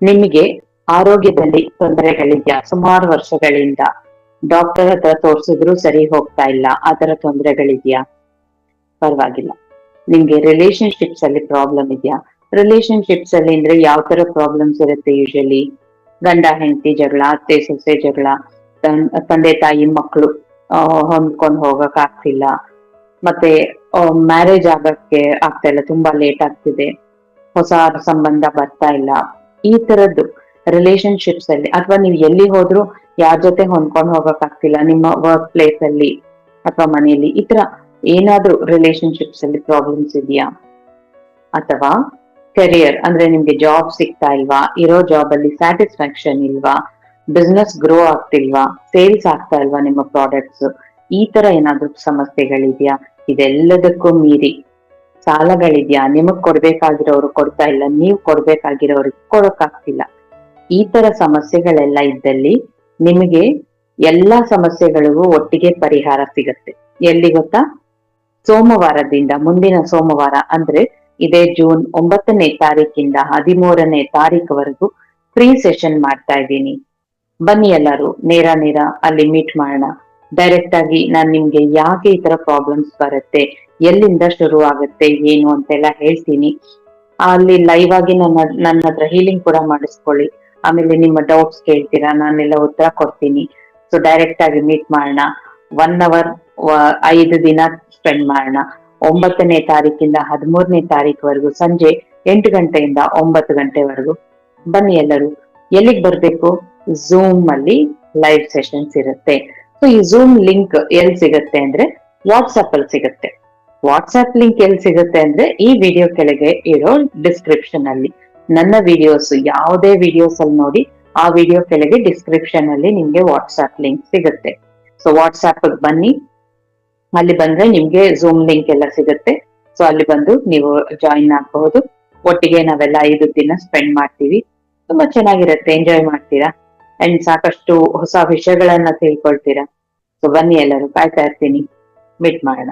ನಿಮಗೆ ಆರೋಗ್ಯದಲ್ಲಿ ತೊಂದರೆಗಳಿದ್ಯಾ? ಸುಮಾರು ವರ್ಷಗಳಿಂದ ಡಾಕ್ಟರ್ ಹತ್ರ ತೋರ್ಸಿದ್ರು ಸರಿ ಹೋಗ್ತಾ ಇಲ್ಲ, ಆ ತರ ತೊಂದರೆಗಳಿದ್ಯಾ? ಪರವಾಗಿಲ್ಲ. ನಿಮ್ಗೆ ರಿಲೇಶನ್ಶಿಪ್ಸ್ ಅಲ್ಲಿ ಪ್ರಾಬ್ಲಮ್ ಇದೆಯಾ? ರಿಲೇಶನ್ಶಿಪ್ಸ್ ಅಲ್ಲಿ ಅಂದ್ರೆ ಯಾವ ತರ ಪ್ರಾಬ್ಲಮ್ಸ್ ಇರುತ್ತೆ ಯೂಶಲಿ? ಗಂಡ ಹೆಂಡತಿ ಜಗಳ, ಅತ್ತೆ ಸೊಸೆ ಜಗಳ, ತಂದೆ ತಾಯಿ ಮಕ್ಕಳು ಹೊಂದ್ಕೊಂಡು ಹೋಗಕ್ ಆಗ್ತಿಲ್ಲ, ಮತ್ತೆ ಮ್ಯಾರೇಜ್ ಆಗಕ್ಕೆ ಆಗ್ತಾ ಇಲ್ಲ, ತುಂಬಾ ಲೇಟ್ ಆಗ್ತಿದೆ, ಹೊಸ ಸಂಬಂಧ ಬರ್ತಾ ಇಲ್ಲ, ಈ ತರದ್ದು ರಿಲೇಶನ್ಶಿಪ್ಸ್ ಅಲ್ಲಿ, ಅಥವಾ ನೀವು ಎಲ್ಲಿ ಹೋದ್ರು ಯಾರ ಜೊತೆ ಹೊಂದ್ಕೊಂಡು ಹೋಗಕ್ ಆಗ್ತಿಲ್ಲ, ನಿಮ್ಮ ವರ್ಕ್ ಪ್ಲೇಸ್ ಅಲ್ಲಿ ಅಥವಾ ಮನೆಯಲ್ಲಿ, ಈ ತರ ಏನಾದ್ರೂ ರಿಲೇಶನ್ಶಿಪ್ಸ್ ಅಲ್ಲಿ ಪ್ರಾಬ್ಲಮ್ಸ್ ಇದೆಯಾ? ಅಥವಾ ಕೆರಿಯರ್ ಅಂದ್ರೆ ನಿಮ್ಗೆ ಜಾಬ್ ಸಿಗ್ತಾ ಇಲ್ವಾ, ಇರೋ ಜಾಬ್ ಅಲ್ಲಿ ಸ್ಯಾಟಿಸ್ಫ್ಯಾಕ್ಷನ್ ಇಲ್ವಾ, ಬಿಸ್ನೆಸ್ ಗ್ರೋ ಆಗ್ತಿಲ್ವಾ, ಸೇಲ್ಸ್ ಆಗ್ತಾ ಇಲ್ವಾ ನಿಮ್ಮ ಪ್ರಾಡಕ್ಟ್ಸ್, ಈ ತರ ಏನಾದ್ರೂ ಸಮಸ್ಯೆಗಳಿದ್ಯಾ? ಇದೆಲ್ಲದಕ್ಕೂ ಮೀರಿ ಸಾಲಗಳಿದ್ಯಾ? ನಿಮಗ್ ಕೊಡ್ಬೇಕಾಗಿರೋರು ಕೊಡ್ತಾ ಇಲ್ಲ, ನೀವ್ ಕೊಡ್ಬೇಕಾಗಿರೋರಿಗೆ ಕೊಡಕ್ಕಾಗ್ತಿಲ್ಲ, ಈ ತರ ಸಮಸ್ಯೆಗಳೆಲ್ಲ ಇದ್ದಲ್ಲಿ ನಿಮಗೆ ಎಲ್ಲಾ ಸಮಸ್ಯೆಗಳಿಗೂ ಒಟ್ಟಿಗೆ ಪರಿಹಾರ ಸಿಗತ್ತೆ. ಎಲ್ಲಿ ಗೊತ್ತಾ? ಸೋಮವಾರದಿಂದ, ಮುಂದಿನ ಸೋಮವಾರ ಅಂದ್ರೆ ಇದೇ ಜೂನ್ 9ನೇ ತಾರೀಕಿಂದ 13ನೇ ತಾರೀಕುವರೆಗೂ ಫ್ರೀ ಸೆಷನ್ ಮಾಡ್ತಾ ಇದ್ದೀನಿ. ಬನ್ನಿ ಎಲ್ಲರೂ ನೇರ ನೇರ ಅಲ್ಲಿ ಮೀಟ್ ಮಾಡೋಣ. ಡೈರೆಕ್ಟ್ ಆಗಿ ನಾನ್ ನಿಮ್ಗೆ ಯಾಕೆ ಈ ತರ ಪ್ರಾಬ್ಲಮ್ಸ್ ಬರುತ್ತೆ, ಎಲ್ಲಿಂದ ಶುರು ಆಗುತ್ತೆ, ಏನು ಅಂತೆಲ್ಲ ಹೇಳ್ತೀನಿ. ಅಲ್ಲಿ ಲೈವ್ ಆಗಿ ನನ್ನ ಹತ್ರ ಹೀಲಿಂಗ್ ಕೂಡ ಮಾಡಿಸ್ಕೊಳ್ಳಿ. ಆಮೇಲೆ ನಿಮ್ಮ ಡೌಟ್ಸ್ ಕೇಳ್ತೀರಾ, ನಾನೆಲ್ಲ ಉತ್ತರ ಕೊಡ್ತೀನಿ. ಸೊ ಡೈರೆಕ್ಟ್ ಆಗಿ ಮೀಟ್ ಮಾಡೋಣ. 1 ಅವರ್ 5 ದಿನ ಸ್ಪೆಂಡ್ ಮಾಡೋಣ. 9ನೇ ತಾರೀಕಿಂದ 13ನೇ ತಾರೀಕುವರೆಗೂ ಸಂಜೆ 8 ಗಂಟೆಯಿಂದ 9 ಗಂಟೆವರೆಗೂ ಬನ್ನಿ ಎಲ್ಲರೂ. ಎಲ್ಲಿಗೆ ಬರ್ಬೇಕು? ಝೂಮ್ ಅಲ್ಲಿ ಲೈವ್ ಸೆಷನ್ಸ್ ಇರುತ್ತೆ. ಸೊ ಈ ಝೂಮ್ ಲಿಂಕ್ ಎಲ್ಲಿ ಸಿಗುತ್ತೆ ಅಂದ್ರೆ ವಾಟ್ಸಪ್ ಅಲ್ಲಿ ಸಿಗುತ್ತೆ. ವಾಟ್ಸ್ಆಪ್ ಲಿಂಕ್ ಎಲ್ಲಿ ಸಿಗುತ್ತೆ ಅಂದ್ರೆ ಈ ವಿಡಿಯೋ ಕೆಳಗೆ ಇರೋ ಡಿಸ್ಕ್ರಿಪ್ಷನ್ ಅಲ್ಲಿ ನನ್ನ ವಿಡಿಯೋಸ್, ಯಾವುದೇ ವಿಡಿಯೋಸ್ ಅಲ್ಲಿ ನೋಡಿ, ಆ ವಿಡಿಯೋ ಕೆಳಗೆ ಡಿಸ್ಕ್ರಿಪ್ಷನ್ ಅಲ್ಲಿ ನಿಮ್ಗೆ ವಾಟ್ಸ್ಆಪ್ ಲಿಂಕ್ ಸಿಗುತ್ತೆ. ಸೊ ವಾಟ್ಸ್ಆಪ್ ಬನ್ನಿ, ಅಲ್ಲಿ ಬಂದ್ರೆ ನಿಮ್ಗೆ ಝೂಮ್ ಲಿಂಕ್ ಎಲ್ಲ ಸಿಗುತ್ತೆ. ಸೊ ಅಲ್ಲಿ ಬಂದು ನೀವು ಜಾಯಿನ್ ಆಗಬಹುದು. ಒಟ್ಟಿಗೆ ನಾವೆಲ್ಲ 5 ದಿನ ಸ್ಪೆಂಡ್ ಮಾಡ್ತೀವಿ. ತುಂಬಾ ಚೆನ್ನಾಗಿರುತ್ತೆ, ಎಂಜಾಯ್ ಮಾಡ್ತೀರಾ ಅಂಡ್ ಸಾಕಷ್ಟು ಹೊಸ ವಿಷಯಗಳನ್ನ ತಿಳ್ಕೊಳ್ತೀರಾ. ಸೊ ಬನ್ನಿ ಎಲ್ಲರೂ, ಕಾಯ್ತಾ ಇರ್ತೀನಿ, ಮೀಟ್ ಮಾಡೋಣ.